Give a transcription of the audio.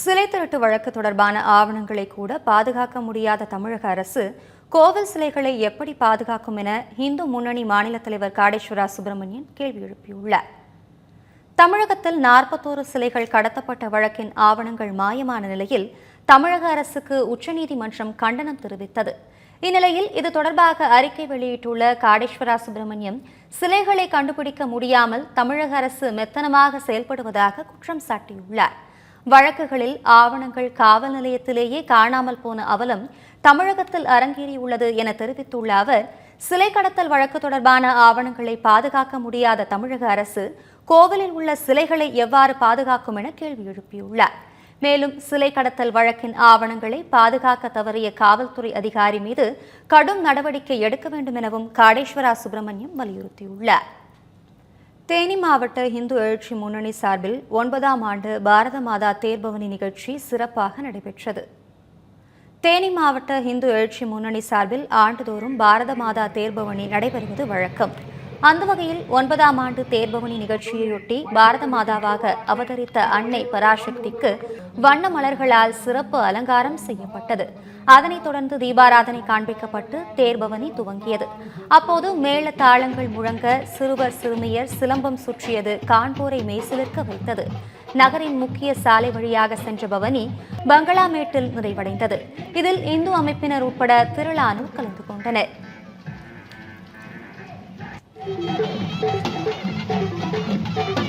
சிலை திருட்டு வழக்கு தொடர்பான ஆவணங்களை கூட பாதுகாக்க முடியாத தமிழக அரசு கோவில் சிலைகளை எப்படி பாதுகாக்கும் என இந்து முன்னணி மாநில தலைவர் காடேஸ்வரா சுப்பிரமணியன் கேள்வி எழுப்பியுள்ளார். தமிழகத்தில் 41 சிலைகள் கடத்தப்பட்ட வழக்கின் ஆவணங்கள் மாயமான நிலையில் தமிழக அரசுக்கு உச்சநீதிமன்றம் கண்டனம் தெரிவித்தது. இந்நிலையில் இது தொடர்பாக அறிக்கை வெளியிட்டுள்ள காடேஸ்வரா சுப்பிரமணியம், சிலைகளை கண்டுபிடிக்க முடியாமல் தமிழக அரசு மெத்தனமாக செயல்படுவதாக குற்றம் சாட்டியுள்ளார். வழக்குகளில் ஆவணங்கள் காவல் நிலையத்திலேயே காணாமல் போன அவலம் தமிழகத்தில் அரங்கேறியுள்ளது என தெரிவித்துள்ள அவர், சிலை கடத்தல் வழக்கு தொடர்பான ஆவணங்களை பாதுகாக்க முடியாத தமிழக அரசு கோவிலில் உள்ள சிலைகளை எவ்வாறு பாதுகாக்கும் என கேள்வி எழுப்பியுள்ளார். மேலும் சிலை கடத்தல் வழக்கின் ஆவணங்களை பாதுகாக்க தவறிய காவல்துறை அதிகாரி மீது கடும் நடவடிக்கை எடுக்க வேண்டும் எனவும் காடேஸ்வரா சுப்பிரமணியம் வலியுறுத்தியுள்ளார். தேனி மாவட்ட இந்து எழுச்சி முன்னணி சார்பில் 9ஆம் ஆண்டு பாரத மாதா தேர்பவனி நிகழ்ச்சி சிறப்பாக நடைபெற்றது. தேனி மாவட்ட இந்து எழுச்சி முன்னணி சார்பில் ஆண்டுதோறும் பாரத மாதா தேர்பவனி நடைபெறுவது வழக்கம். அந்த வகையில் 9ஆம் ஆண்டு தேர்பவனி நிகழ்ச்சியையொட்டி பாரத மாதாவாக அவதரித்த அன்னை பராசக்திக்கு வண்ண மலர்களால் சிறப்பு அலங்காரம் செய்யப்பட்டது. அதனைத் தொடர்ந்து தீபாராதனை காண்பிக்கப்பட்டு தேர்பவனி துவங்கியது. அப்போது மேள தாளங்கள் முழங்க சிறுவர் சிறுமியர் சிலம்பம் சுற்றியது காண்போரை மெய்சிலிர்க்க வைத்தது. நகரின் முக்கிய சாலை வழியாக சென்ற பவனி பங்களாமேட்டில் நிறைவடைந்தது. இதில் இந்து அமைப்பினர் உட்பட திரளானோர் கலந்து கொண்டனர். Thank you.